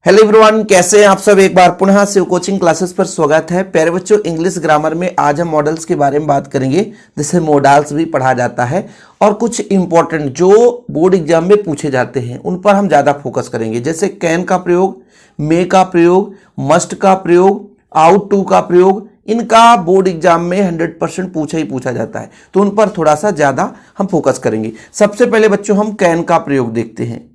Hello everyone, कैसे हैं आप सब। एक बार पुनः शिव कोचिंग क्लासेस पर स्वागत है। प्यारे बच्चों, इंग्लिश ग्रामर में आज हम मॉडल्स के बारे में बात करेंगे, जिसे मोडाल्स भी पढ़ा जाता है। और कुछ इंपॉर्टेंट जो बोर्ड एग्जाम में पूछे जाते हैं उन पर हम ज़्यादा फोकस करेंगे, जैसे कैन का प्रयोग, मे का प्रयोग, मस्ट का प्रयोग, आउट टू का प्रयोग। इनका बोर्ड एग्जाम में 100% पूछा जाता है, तो उन पर थोड़ा सा ज़्यादा हम फोकस करेंगे। सबसे पहले बच्चों हम कैन का प्रयोग देखते हैं।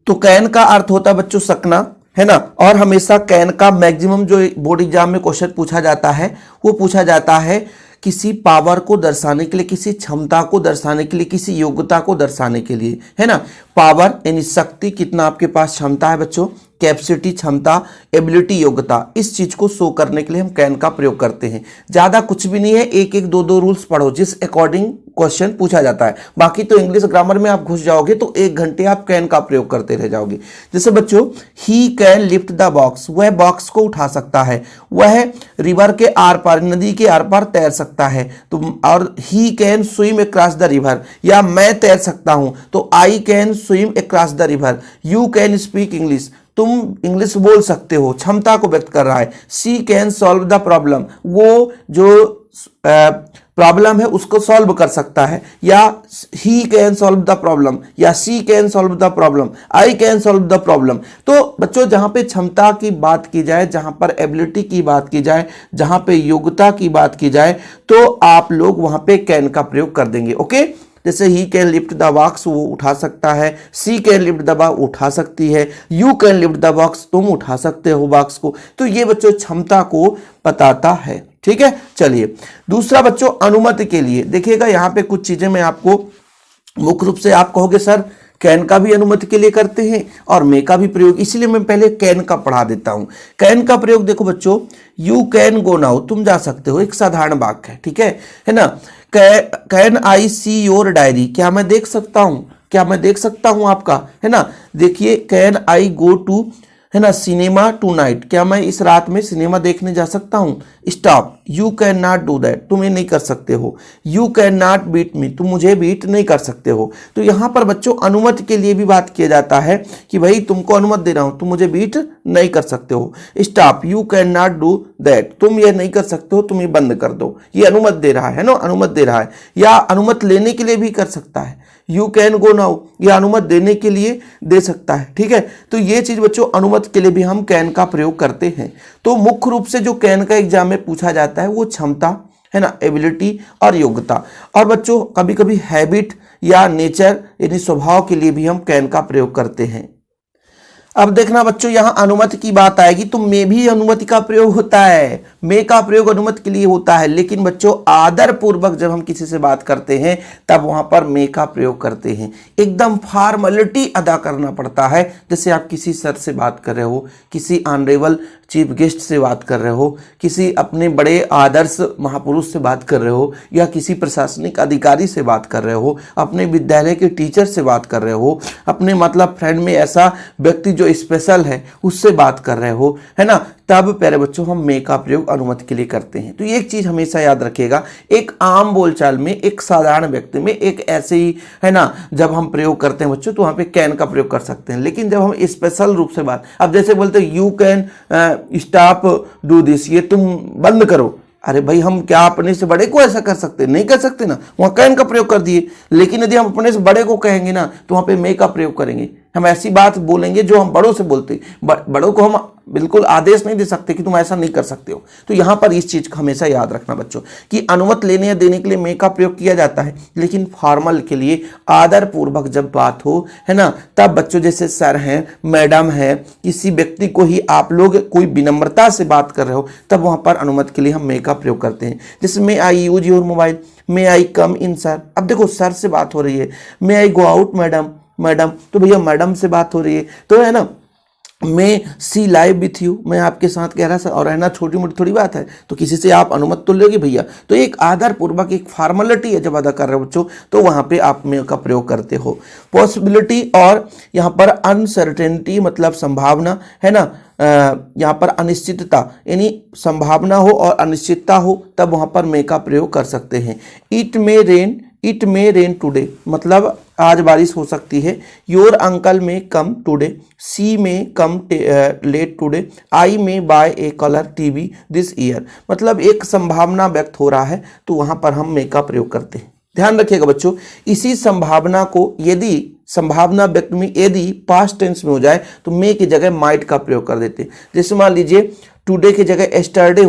तो कैन का अर्थ होता है बच्चों सकना, है ना। और हमेशा कैन का मैक्सिमम जो बोर्ड एग्जाम में क्वेश्चन पूछा जाता है वो पूछा जाता है किसी पावर को दर्शाने के लिए, किसी क्षमता को दर्शाने के लिए, किसी योग्यता को दर्शाने के लिए, है ना। पावर यानी शक्ति, कितना आपके पास क्षमता है बच्चों, कैपेसिटी क्षमता, एबिलिटी योग्यता, इस चीज को शो करने के लिए हम कैन का प्रयोग करते हैं। ज्यादा कुछ भी नहीं है, एक एक दो रूल्स पढ़ो जिस अकॉर्डिंग क्वेश्चन पूछा जाता है। बाकी तो इंग्लिश ग्रामर में आप घुस जाओगे तो 1 घंटे आप कैन का प्रयोग करते रह जाओगे। जैसे बच्चों, he can lift the box, वह बॉक्स को उठा सकता है। वह रिवर के आर पार, नदी के आर पार तैर सकता है। तो और he can swim across the river, या मैं तैर सकता हूं तो I can swim across the river. You can speak English, तुम इंग्लिश बोल सकते हो, क्षमता को व्यक्त कर रहा है। सी कैन सॉल्व द प्रॉब्लम, वो जो प्रॉब्लम है उसको सॉल्व कर सकता है। या he can solve the problem, या she can solve the problem, I can solve the problem. तो बच्चों, जहां पे क्षमता की बात की जाए, जहां पर एबिलिटी की बात की जाए, जहां पे योग्यता की बात की जाए, तो आप लोग वहां पे कैन का प्रयोग कर देंगे। ओके, जैसे he can lift the box, वो उठा सकता है। सी कैन लिफ्ट द बॉक्स, उठा सकती है। You can lift the box, तुम उठा सकते हो बॉक्स को। तो ये बच्चों क्षमता को बताता है। ठीक है, चलिए दूसरा बच्चों अनुमति के लिए देखिएगा। यहां पे कुछ चीजें मैं आपको मुख्य रूप से, आप कहोगे सर कैन का भी अनुमति के लिए करते हैं और मे का भी प्रयोग, इसलिए मैं पहले कैन का पढ़ा देता हूं। कैन का प्रयोग देखो बच्चों, यू कैन गो नाउ, तुम जा सकते हो, एक साधारण वाक्य है ना। Can I see your diary, क्या मैं देख सकता हूं, क्या मैं देख सकता हूं आपका, है ना। देखिए, कैन आई गो टू, है ना, सिनेमा टू नाइट, क्या मैं इस रात में सिनेमा देखने जा सकता हूं। Stop, you can not do that, तुम ये नहीं कर सकते हो। You can not beat me, तुम मुझे बीट नहीं कर सकते हो। तो यहां पर बच्चों अनुमति के लिए भी बात किया जाता है कि भाई तुमको अनुमति दे रहा हूं, तुम मुझे बीट नहीं कर सकते हो। Stop, you can not do that, तुम ये नहीं कर सकते हो, तुम ये बंद कर दो। ये अनुमति दे रहा है ना, अनुमति दे रहा है। या अनुमति लेने के लिए भी कर सकता है, यू कैन गो नाउ, यह अनुमति देने के लिए दे सकता है। ठीक है, तो ये चीज बच्चों अनुमति के लिए भी हम कैन का प्रयोग करते हैं। तो मुख्य रूप से जो कैन का एग्जाम में पूछा जाता है वो क्षमता, है ना, एबिलिटी और योग्यता। और बच्चों कभी कभी हैबिट या नेचर यानी स्वभाव के लिए भी हम कैन का प्रयोग करते हैं। अब देखना बच्चों, यहां अनुमति की बात आएगी तो मे भी अनुमति का प्रयोग होता है। मे का प्रयोग अनुमति के लिए होता है, लेकिन बच्चों आदर पूर्वक जब हम किसी से बात करते हैं तब वहां पर मे का प्रयोग करते हैं। एकदम फॉर्मेलिटी अदा करना पड़ता है। जैसे आप किसी सर से बात कर रहे हो, किसी ऑनरेबल चीफ गेस्ट से बात कर रहे हो, किसी अपने बड़े आदर्श महापुरुष से बात कर रहे हो, या किसी प्रशासनिक अधिकारी से बात कर रहे हो, अपने विद्यालय के टीचर से बात कर रहे हो, अपने मतलब फ्रेंड में ऐसा व्यक्ति जो स्पेशल है उससे बात कर रहे हो, है ना, तब प्यारे बच्चों हम मे का प्रयोग अनुमति के लिए करते हैं। तो ये एक चीज हमेशा याद रखिएगा, एक आम बोलचाल में, एक साधारण व्यक्ति में, एक ऐसे ही, है ना, जब हम प्रयोग करते हैं बच्चों तो वहां पे कैन का प्रयोग कर सकते हैं। लेकिन जब हम स्पेशल रूप से बात, अब जैसे बोलते हैं you can stop do this, ये तुम बंद करो। अरे भाई, हम क्या अपने से बड़े को ऐसा कर सकते, नहीं कर सकते ना, वहां कैन का प्रयोग कर दिए। लेकिन यदि हम अपने से बड़े को कहेंगे ना तो वहां पे मे का प्रयोग करेंगे। हम ऐसी बात बोलेंगे जो हम बड़ों से बोलते, बड़ों को हम बिल्कुल आदेश नहीं दे सकते कि तुम ऐसा नहीं कर सकते हो। तो यहां पर इस चीज का हमेशा याद रखना बच्चों कि अनुमति लेने या देने के लिए मे का प्रयोग किया जाता है, लेकिन फॉर्मल के लिए आदर पूर्वक जब बात हो, है ना, तब बच्चों जैसे सर हैं, मैडम है, किसी व्यक्ति को ही आप लोग कोई विनम्रता से बात कर रहे हो, तब वहां पर अनुमति के लिए हम मे का प्रयोग करते हैं। जैसे may I use your mobile, may I come in sir. अब देखो सर से बात हो रही है, may I go out madam, madam, तो भैया मैडम से बात हो रही है, तो है ना, मैं सी लाइव विथ यू, मैं आपके साथ कह रहा था, और रहना छोटी मोटी थोड़ी बात है, तो किसी से आप अनुमति तो लोगे भैया। तो एक आदर पूर्वक एक फॉर्मेलिटी है जब अदा कर रहे हो बच्चों, तो वहां पे आप मे का प्रयोग करते हो। पॉसिबिलिटी और यहाँ पर अनसर्टेनिटी मतलब संभावना, है ना, यहाँ पर अनिश्चितता यानी संभावना हो और अनिश्चितता हो, तब वहां पर मे का प्रयोग कर सकते हैं। It may rain it may rain today मतलब आज बारिश हो सकती है। योर अंकल में कम टुडे, सी में कम late today, I may buy a colour TV this year. मतलब एक संभावना व्यक्त हो रहा है तो वहां पर हम मे का प्रयोग करते हैं। ध्यान रखिएगा बच्चों, इसी संभावना को यदि संभावना व्यक्त में यदि पास्ट टेंस में हो जाए तो मे की जगह माइट का प्रयोग कर देते हैं। जैसे मान लीजिए टुडे की जगह एस्टरडे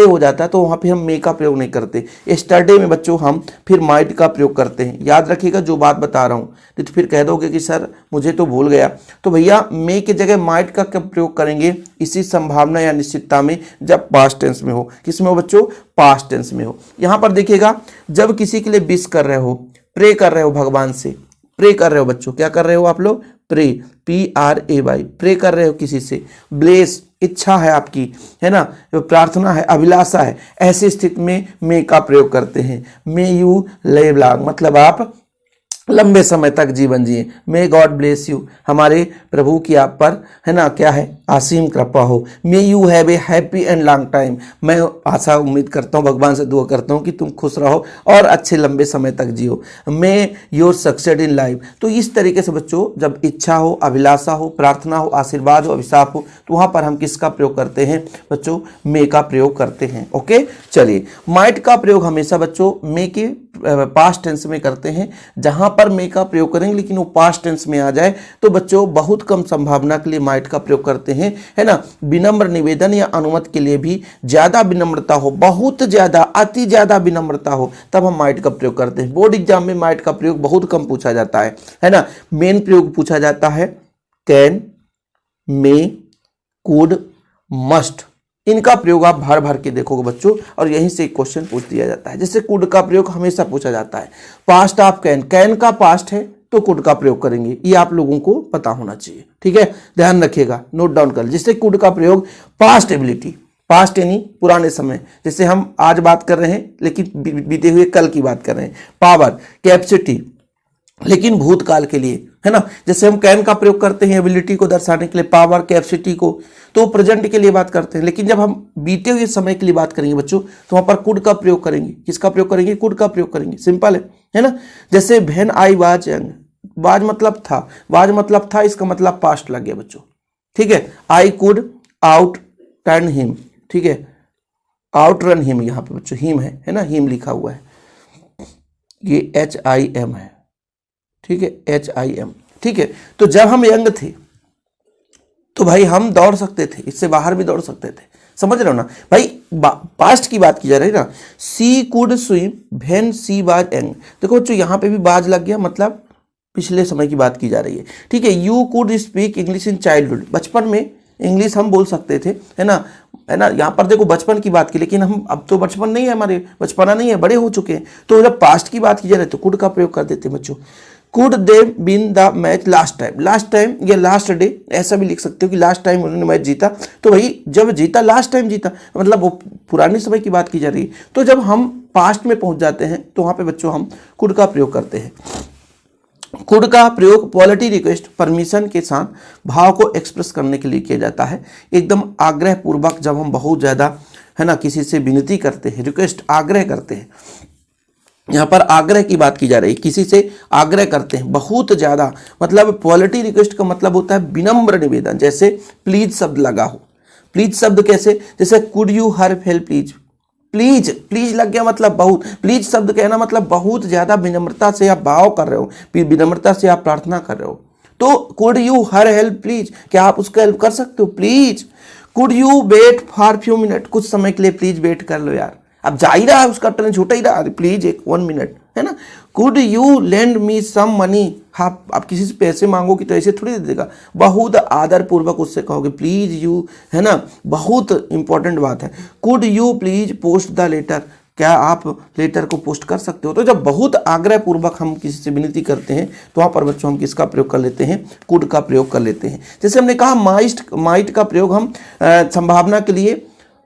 हो जाता तो वहां पे हम मे का प्रयोग नहीं करते। एस्टरडे में बच्चों हम फिर माइट का प्रयोग करते हैं। याद रखिएगा जो बात बता रहा हूं, नहीं तो फिर कह दोगे कि सर मुझे तो भूल गया। तो भैया मे की जगह माइट का कब प्रयोग करेंगे? इसी संभावना या निश्चितता में, जब पास्ट टेंस में हो। किस में हो बच्चों? पास्ट टेंस में हो। यहां पर देखिएगा, जब किसी के लिए विश कर रहे हो, प्रे कर रहे हो, भगवान से प्रे कर रहे हो बच्चों, क्या कर रहे हो आप लोग? प्रे, PRAY, प्रे कर रहे हो किसी से। ब्लेस, इच्छा है आपकी, है ना, प्रार्थना है, अभिलाषा है, ऐसी स्थिति में मे का प्रयोग करते हैं। मे यू लिव लॉन्ग मतलब आप लंबे समय तक जीवन जिए। मे गॉड ब्लेस यू, हमारे प्रभु की आप पर, है ना, क्या है, असीम कृपा हो। May you have a happy and long time, मैं आशा उम्मीद करता हूँ, भगवान से दुआ करता हूँ कि तुम खुश रहो और अच्छे लंबे समय तक जियो। May your succeed in life. तो इस तरीके से बच्चों जब इच्छा हो, अभिलाषा हो, प्रार्थना हो, आशीर्वाद हो, अभिशाप हो, तो वहां पर हम किसका प्रयोग करते हैं बच्चों? मे का प्रयोग करते हैं। ओके, चलिए, माइट का प्रयोग हमेशा बच्चों मे के पास्ट टेंस में करते हैं। जहां पर मे का प्रयोग करेंगे लेकिन वो पास्ट टेंस में आ जाए तो बच्चों बहुत कम संभावना के लिए माइट का प्रयोग करते हैं, है ना। विनम्र निवेदन या अनुमति के लिए भी ज्यादा विनम्रता हो, बहुत ज्यादा, अति ज्यादा विनम्रता हो, तब हम माइट का प्रयोग करते हैं। बोर्ड एग्जाम में माइट का प्रयोग बहुत कम पूछा जाता है ना। मेन प्रयोग पूछा जाता है कैन, मे, कुड, मस्ट। इनका प्रयोग आप भर भर के देखोगे बच्चों और यहीं से एक क्वेश्चन पूछ दिया जाता है। जैसे कुड का प्रयोग हमेशा पूछा जाता है। पास्ट ऑफ कैन, कैन का पास्ट है तो कुड का प्रयोग करेंगे, ये आप लोगों को पता होना चाहिए। ठीक है, ध्यान रखिएगा, नोट डाउन कर। जैसे कुड का प्रयोग पास्ट एबिलिटी, पास्ट यानी पुराने समय, जैसे हम आज बात कर रहे हैं लेकिन बीते हुए कल की बात कर रहे हैं। पावर, कैपेसिटी, लेकिन भूतकाल के लिए, है ना। जैसे हम कैन का प्रयोग करते हैं एबिलिटी को दर्शाने के लिए, पावर, कैपेसिटी को, तो प्रेजेंट के लिए बात करते हैं। लेकिन जब हम बीते हुए समय के लिए बात करेंगे बच्चों तो वहां पर कुड का प्रयोग करेंगे। किसका प्रयोग करेंगे? कुड का प्रयोग करेंगे। सिंपल है ना। जैसे when I was young, was मतलब था, वाज मतलब था, इसका मतलब पास्ट लग गया बच्चों। ठीक है, I could out turn him, ठीक है, आउट रन हिम, यहाँ पे बच्चों हिम है ना, हिम लिखा हुआ है, ये HIM है, ठीक है, HIM। ठीक है, तो जब हम यंग थे तो भाई हम दौड़ सकते थे, इससे बाहर भी दौड़ सकते थे, समझ रहे हो ना भाई। पास्ट की बात की जा रही है ना। She could swim when she was young. देखो बच्चों यहाँ पे भी बाज लग गया, मतलब पिछले समय की बात की जा रही है। ठीक है, you could speak English in childhood, बचपन में इंग्लिश हम बोल सकते थे, है ना, है ना। यहाँ पर देखो बचपन की बात की, लेकिन हम अब तो बचपन नहीं है, हमारे बचपना नहीं है, बड़े हो चुके हैं। तो जब पास्ट की बात की जा रही है तो कुड का प्रयोग कर देते बच्चों। Could they win the match last time, last time या लास्ट डे, ऐसा भी लिख सकते हो कि लास्ट टाइम उन्होंने मैच जीता। तो भाई जब जीता, लास्ट टाइम जीता, मतलब वो पुराने समय की बात की जा रही है। तो जब हम पास्ट में पहुंच जाते हैं तो वहां पे बच्चों हम कुड का प्रयोग करते हैं। कुड का प्रयोग पॉलिटी रिक्वेस्ट, परमिशन के साथ भाव को एक्सप्रेस करने के लिए किया जाता है। एकदम आग्रह पूर्वक, जब हम बहुत ज्यादा, है ना, किसी से विनती करते हैं, रिक्वेस्ट, आग्रह करते हैं। यहाँ पर आग्रह की बात की जा रही है, किसी से आग्रह करते हैं बहुत ज्यादा, मतलब पॉलिटी रिक्वेस्ट का मतलब होता है विनम्र निवेदन। जैसे प्लीज शब्द लगा हो, प्लीज शब्द कैसे, जैसे could you her help please, please, please लग गया मतलब बहुत, प्लीज शब्द कहना मतलब बहुत ज्यादा विनम्रता से आप भाव कर रहे हो, विनम्रता से आप प्रार्थना कर रहे हो। तो could you her help please, क्या आप उसका हेल्प कर सकते हो? Please. Could you wait for few minute, कुछ समय के लिए प्लीज वेट कर लो यार, अब जा ही रहा है, उसका ट्रेन छूटा ही रहा, प्लीज एक 1 मिनट, है ना। Could you lend me some money, आप किसी से पैसे मांगोगे तो ऐसे थोड़ी दे देगा, बहुत आदर पूर्वक उससे कहोगे प्लीज यू, है ना, बहुत इंपॉर्टेंट बात है। Could you please post the letter, क्या आप लेटर को पोस्ट कर सकते हो? तो जब बहुत आग्रह पूर्वक हम किसी से विनती करते हैं तो वहां पर बच्चों हम किसका प्रयोग कर लेते हैं? कुड का प्रयोग कर लेते हैं। जैसे हमने कहा माइट का प्रयोग हम संभावना के लिए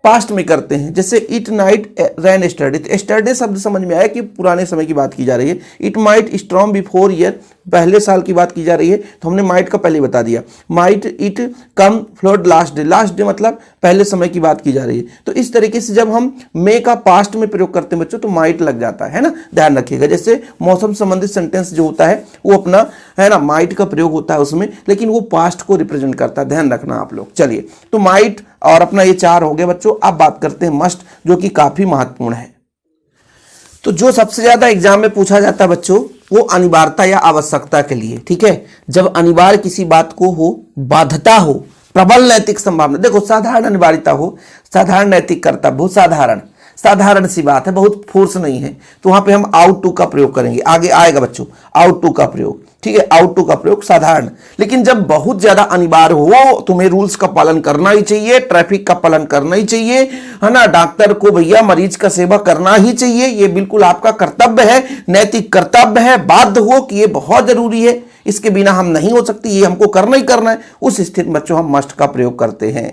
पास्ट में करते हैं, जैसे it night rain yesterday, yesterday शब्द समझ में आया कि पुराने समय की बात की जा रही है। It might storm before year, पहले साल की बात की जा रही है, तो हमने माइट का पहले बता दिया। Might it come flowed last day, last day मतलब पहले समय की बात की जा रही है। तो इस तरीके से जब हम मे का पास्ट में प्रयोग करते हैं बच्चों तो माइट लग जाता है ना, ध्यान रखिएगा। जैसे मौसम संबंधित सेंटेंस जो होता है वो अपना है ना माइट का प्रयोग होता है उसमें, लेकिन वो पास्ट को रिप्रेजेंट करता है, ध्यान रखना आप लोग। चलिए, तो माइट और अपना ये 4 हो गए बच्चों। अब बात करते हैं मस्ट, जो कि काफी महत्वपूर्ण है। तो जो सबसे ज्यादा एग्जाम में पूछा जाता है बच्चों वो अनिवार्यता या आवश्यकता के लिए, ठीक है। जब अनिवार्य किसी बात को हो, बाध्यता हो, प्रबल नैतिक संभावना, देखो साधारण अनिवार्यता हो, साधारण नैतिक कर्तव्य हो, साधारण साधारण सी बात है, बहुत फोर्स नहीं है, तो वहां पे हम आउट टू का प्रयोग करेंगे। आगे आएगा बच्चों आउट टू का प्रयोग, ठीक है, आउट टू का प्रयोग साधारण। लेकिन जब बहुत ज्यादा अनिवार्य हो, तुम्हें रूल्स का पालन करना ही चाहिए, ट्रैफिक का पालन करना ही चाहिए, है ना, डॉक्टर को भैया मरीज का सेवा करना ही चाहिए, ये बिल्कुल आपका कर्तव्य है, नैतिक कर्तव्य है, बाध्य हो कि ये बहुत जरूरी है, इसके बिना हम नहीं हो सकती, ये हमको करना ही करना है, उस स्थिति में बच्चों हम मस्ट का प्रयोग करते हैं,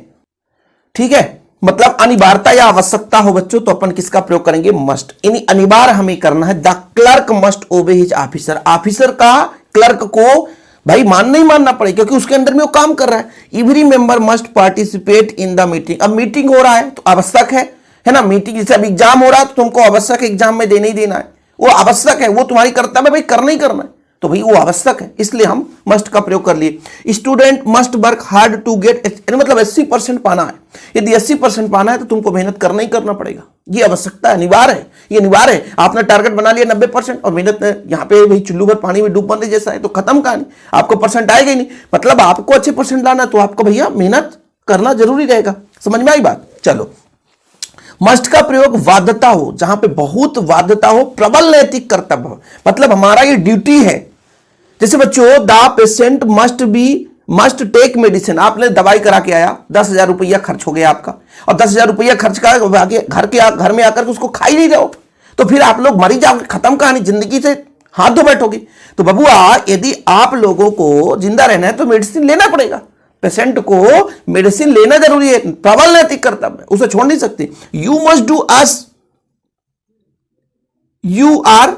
ठीक है। मतलब अनिवार्यता या आवश्यकता हो बच्चों तो अपन किसका प्रयोग करेंगे, मस्ट। यानी अनिवार्य हमें करना है, द क्लर्क मस्ट ओबे हिज ऑफिसर, ऑफिसर का क्लर्क को भाई मानना ही मानना पड़ेगा क्योंकि उसके अंदर में वो काम कर रहा है। Every member must participate in the meeting, अब मीटिंग हो रहा है तो आवश्यक है ना, मीटिंग जैसे अब एग्जाम हो रहा है तो तुमको आवश्यक एग्जाम में देना ही देना है, वो आवश्यक है, वो तुम्हारी कर्तव्य है भाई, करना ही करना है, तो भाई वो आवश्यक है, इसलिए हम मस्ट का प्रयोग कर लिए। Student must work hard to get, मतलब 80% पाना है, यदि 80% पाना है तो तुमको मेहनत करना ही करना पड़ेगा, ये आवश्यकता है, अनिवार्य है, ये अनिवार्य है। आपने टारगेट बना लिया 90% और मेहनत यहाँ पे भाई चुल्लू भर पानी में डूब मरने जैसा है तो खत्म कहानी, आपको परसेंट आएगा ही नहीं। मतलब आपको अच्छे परसेंट लाना तो आपको भैया मेहनत करना जरूरी रहेगा, समझ में आई बात। चलो, मस्ट का प्रयोग बाध्यता हो, जहां पे बहुत बाध्यता हो, प्रबल नैतिक कर्तव्य हो, मतलब हमारा ये ड्यूटी है। जैसे बच्चों the patient must take medicine, आपने दवाई करा के आया, 10,000 रुपया खर्च हो गया आपका, और 10,000 रुपया खर्च कर घर में आकर उसको खा ही नहीं रहो तो फिर आप लोग मरी जाओगे, खत्म कहानी, जिंदगी से हाथ धो बैठोगे। तो बबुआ यदि आप लोगों को जिंदा रहना है तो मेडिसिन लेना पड़ेगा, पेशेंट को मेडिसिन लेना जरूरी है, प्रबल नैतिक कर्तव्य, उसे छोड़ नहीं सकते। You must do as you are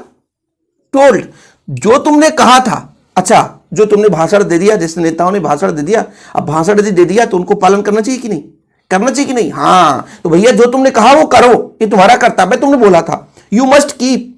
told, जो तुमने कहा था, अच्छा जो तुमने भाषण दे दिया, जैसे नेताओं ने भाषण दे दिया, अब भाषण दे दिया तो उनको पालन करना चाहिए कि नहीं, करना चाहिए कि नहीं, हाँ, तो भैया जो तुमने कहा वो करो, ये तुम्हारा कर्तव्य, तुमने बोला था। You must keep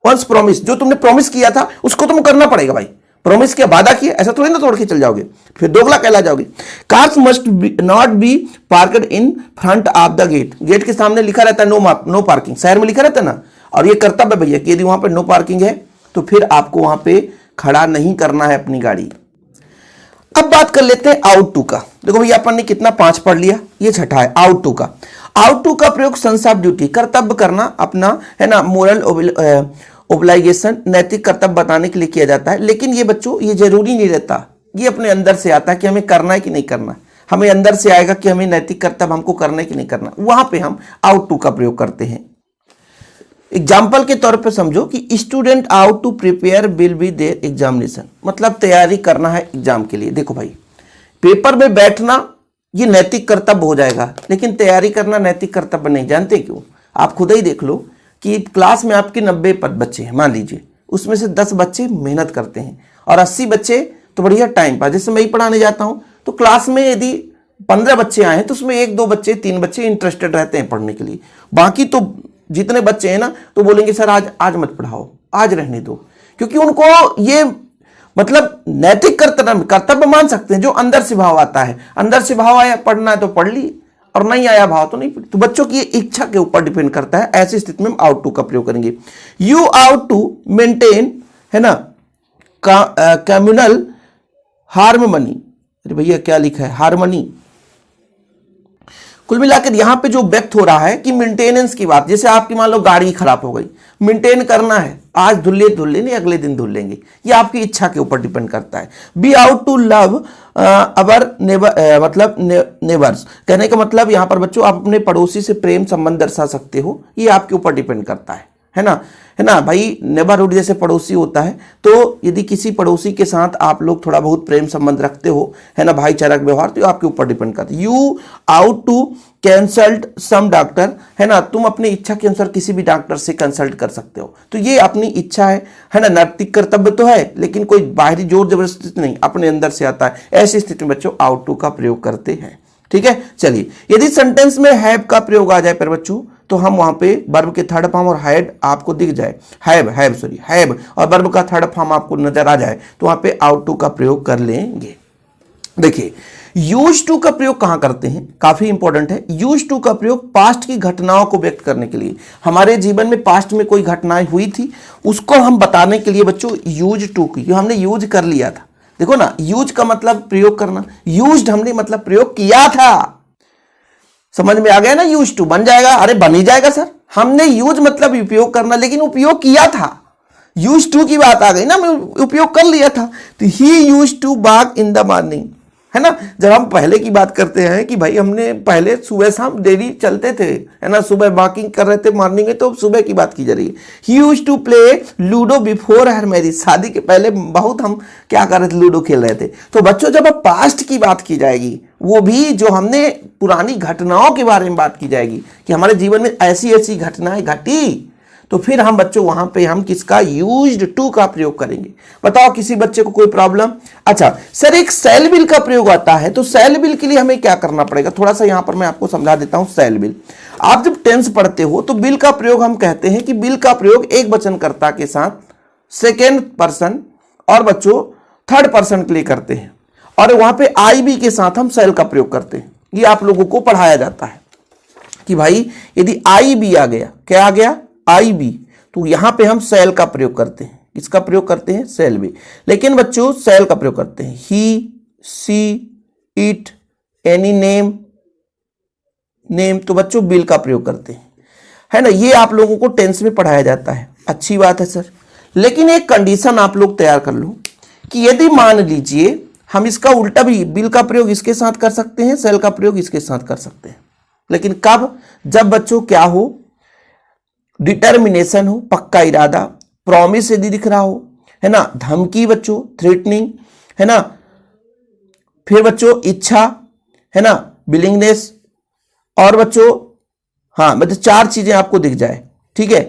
once promise, जो तुमने प्रॉमिस किया था उसको तुम करना पड़ेगा भाई, प्रॉमिस किया, वादा किया, ऐसा थोड़ी ना तोड़ के चल जाओगे, फिर दोगला कहला जाओगे। Cars must not be parked in front of the gate, gate के सामने लिखा रहता है नो पार्किंग, शहर में लिखा रहता है ना, और ये कर्तव्य भैया कि यदि वहां पर नो पार्किंग है तो फिर आपको वहां पे खड़ा नहीं करना है अपनी गाड़ी। अब बात कर लेते हैं आउट टू का। देखो भैया अपन ने कितना 5 पढ़ लिया, ये छठा है आउट टू का। आउट टू का प्रयोग सेंस ऑफ ड्यूटी, कर्तव्य करना अपना, है ना, मोरल ओब्लाइगेशन, नैतिक कर्तव्य बताने के लिए किया जाता है। लेकिन ये बच्चों ये जरूरी नहीं रहता, ये अपने अंदर से आता है कि हमें करना है कि नहीं करना, हमें अंदर से आएगा कि हमें नैतिक कर्तव्य हमको करना है कि नहीं करना, वहां पे हम आउट टू का प्रयोग करते हैं। एग्जाम्पल के तौर पे समझो कि student ought to prepare will be their examination, मतलब तैयारी करना है एग्जाम के लिए। देखो भाई पेपर में बैठना ये नैतिक कर्तव्य हो जाएगा, लेकिन तैयारी करना नैतिक कर्तव्य नहीं, जानते क्यों? आप खुद ही देख लो कि क्लास में आपके 90 बच्चे हैं मान लीजिए, उसमें से 10 बच्चे मेहनत करते हैं और 80 बच्चे तो बढ़िया टाइम पास। जैसे मैं ही पढ़ाने जाता हूँ तो क्लास में यदि 15 बच्चे आए हैं तो उसमें 1-2 बच्चे 3 बच्चे इंटरेस्टेड रहते हैं पढ़ने के लिए, बाकी तो जितने बच्चे हैं ना तो बोलेंगे सर आज मत पढ़ाओ, आज रहने दो, क्योंकि उनको ये मतलब नैतिक कर्तव्य मान सकते हैं जो अंदर से भाव आता है। अंदर से भाव आया पढ़ना है तो पढ़ ली और नहीं आया भाव तो नहीं पढ़ी। तो बच्चों की इच्छा के ऊपर डिपेंड करता है, ऐसी स्थिति में हम आउट टू का प्रयोग करेंगे। यू आउट टू मेंटेन, है ना, कम्युनल हार्मनी। अरे भैया क्या लिखा है, हार्मनी। कुल मिलाकर यहां पे जो व्यक्त हो रहा है कि मेंटेनेंस की बात, जैसे आपकी मान लो गाड़ी खराब हो गई, मेंटेन करना है, आज धुल नहीं अगले दिन धुल लेंगे, ये आपकी इच्छा के ऊपर डिपेंड करता है। We ought to love our मतलब नेबर्स, कहने का मतलब यहां पर बच्चों आप अपने पड़ोसी से प्रेम संबंध दर्शा सकते हो, ये आपके ऊपर डिपेंड करता है। है ना भाई। नेबरहुड जैसे पड़ोसी होता है, तो यदि किसी पड़ोसी के साथ आप लोग थोड़ा बहुत प्रेम संबंध रखते हो, है ना, भाईचारक व्यवहार, तो आपके ऊपर डिपेंड करता है। You ought to consult some doctor, है ना, तुम अपनी इच्छा के अनुसार किसी भी डॉक्टर से कंसल्ट कर सकते हो। तो ये अपनी इच्छा है ना, नैतिक कर्तव्य तो है, लेकिन कोई बाहरी जोर जबरदस्ती नहीं, अपने अंदर से आता है। ऐसी स्थिति में बच्चों आउट टू का प्रयोग करते हैं। ठीक है, चलिए, यदि सेंटेंस में हैव का प्रयोग आ जाए पर बच्चों, तो हम वहां पे वर्ब के थर्ड फॉर्म और हैड आपको दिख जाए, हैव और वर्ब का थर्ड फॉर्म आपको नजर आ जाए, तो वहां पे आउट टू का प्रयोग कर लेंगे। देखिए, यूज टू का प्रयोग कहां करते हैं, काफी इंपॉर्टेंट है। यूज टू का प्रयोग पास्ट की घटनाओं को व्यक्त करने के लिए, हमारे जीवन में पास्ट में कोई घटनाएं हुई थी, उसको हम बताने के लिए बच्चों यूज टू की, हमने यूज कर लिया था। देखो ना, यूज का मतलब प्रयोग करना, यूज्ड हमने मतलब प्रयोग किया था। समझ में आ गया ना, यूज टू बन जाएगा, अरे बन ही जाएगा सर। हमने यूज मतलब उपयोग करना, लेकिन उपयोग किया था। यूज टू की बात आ गई ना, मैं उपयोग कर लिया था। तो he use to walk in the morning, है ना। जब हम पहले की बात करते हैं कि भाई हमने पहले सुबह शाम डेली चलते थे, है ना, सुबह वॉकिंग कर रहे थे मॉर्निंग में, तो सुबह की बात की जा रही है। He used to play ludo before her marriage, शादी के पहले बहुत हम क्या कर रहे थे, लूडो खेल रहे थे। तो बच्चों, जब अब पास्ट की बात की जाएगी, वो भी जो हमने पुरानी घटनाओं के बारे में बात की जाएगी कि हमारे जीवन में ऐसी ऐसी घटनाएं घटी, तो फिर हम बच्चों वहां पे हम किसका यूज्ड टू का प्रयोग करेंगे। बताओ किसी बच्चे को कोई प्रॉब्लम। अच्छा सर, एक सेल बिल का प्रयोग आता है, तो सेल बिल के लिए हमें क्या करना पड़ेगा, थोड़ा सा यहां पर मैं आपको समझा देता हूं। सेल बिल, आप जब टेंस पढ़ते हो तो बिल का प्रयोग हम कहते हैं कि बिल का प्रयोग एक वचनकर्ता के साथ सेकेंड पर्सन और बच्चों थर्ड पर्सन के लिए करते हैं, और वहां पे आई बी के साथ हम सेल का प्रयोग करते हैं। ये आप लोगों को पढ़ाया जाता है कि भाई यदि आई बी आ गया, क्या आ गया, आई बी, तो यहां पे हम सेल का प्रयोग करते हैं। किसका प्रयोग करते हैं, सेल बी। लेकिन बच्चों सेल का प्रयोग करते हैं ही, सी, इट, एनी नेम, तो बच्चों बिल का प्रयोग करते हैं, है ना। ये आप लोगों को टेंस में पढ़ाया जाता है। अच्छी बात है सर, लेकिन एक कंडीशन आप लोग तैयार कर लो कि यदि मान लीजिए हम इसका उल्टा भी, बिल का प्रयोग इसके साथ कर सकते हैं, सेल का प्रयोग इसके साथ कर सकते हैं, लेकिन कब, जब बच्चों क्या हो, डिटर्मिनेशन हो, पक्का इरादा, प्रॉमिस यदि दिख रहा हो, है ना, धमकी बच्चों, थ्रेटनिंग, है ना, फिर बच्चों इच्छा, है ना, विलिंगनेस, और बच्चों हाँ मतलब चार चीजें आपको दिख जाए। ठीक है,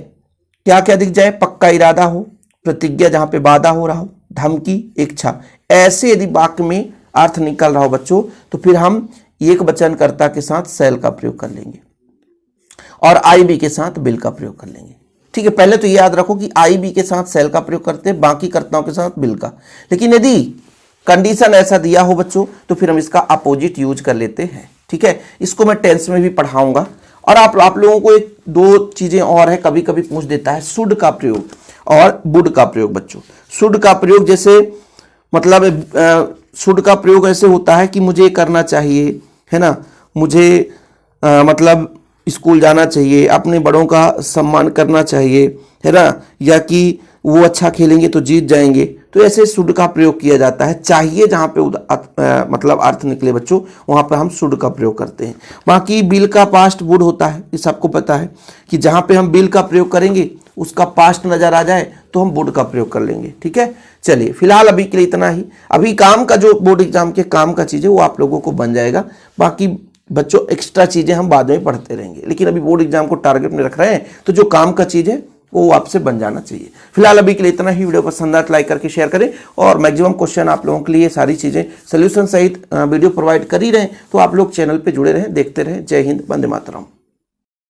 क्या क्या दिख जाए, पक्का इरादा हो, प्रतिज्ञा जहां पे वादा हो रहा हो, धमकी, इच्छा, ऐसे यदि वाक्य में अर्थ निकल रहा हो बच्चों, तो फिर हम एक वचनकर्ता के साथ सेल का प्रयोग कर लेंगे और आई बी के साथ बिल का प्रयोग कर लेंगे। ठीक है, पहले तो ये याद रखो कि आई बी के साथ सेल का प्रयोग करते हैं, बाकी कर्ताओं के साथ बिल का। लेकिन यदि कंडीशन ऐसा दिया हो बच्चों, तो फिर हम इसका अपोजिट यूज कर लेते हैं। ठीक है, इसको मैं टेंस में भी पढ़ाऊंगा। और आप लोगों को एक दो चीजें और है, कभी कभी पूछ देता है, शुड का प्रयोग और वुड का प्रयोग। बच्चों शुड का प्रयोग जैसे मतलब शुड का प्रयोग ऐसे होता है कि मुझे करना चाहिए, है ना, मुझे मतलब स्कूल जाना चाहिए, अपने बड़ों का सम्मान करना चाहिए, है ना, या कि वो अच्छा खेलेंगे तो जीत जाएंगे। तो ऐसे शुड का प्रयोग किया जाता है। चाहिए जहां पे मतलब अर्थ निकले बच्चों, वहां पर हम शुड का प्रयोग करते हैं। बाकी बिल का पास्ट वुड होता है, ये सबको पता है कि जहां पे हम बिल का प्रयोग करेंगे उसका पास्ट नजर आ जाए तो हम वुड का प्रयोग कर लेंगे। ठीक है, चलिए फिलहाल अभी के लिए इतना ही। अभी काम का जो बोर्ड एग्जाम के काम का चीज़ है वो आप लोगों को बन जाएगा, बाकी बच्चों एक्स्ट्रा चीज़ें हम बाद में पढ़ते रहेंगे। लेकिन अभी बोर्ड एग्जाम को टारगेट में रख रहे हैं, तो जो काम का चीज़ है वो आपसे बन जाना चाहिए। फिलहाल अभी के लिए इतना ही। वीडियो पसंद आए तो लाइक करके शेयर करें, और मैक्सिमम क्वेश्चन आप लोगों के लिए सारी चीज़ें सोल्यूशन सहित वीडियो प्रोवाइड कर ही रहे हैं, तो आप लोग चैनल पे जुड़े रहें, देखते रहें। जय हिंद, वंदे मातरम।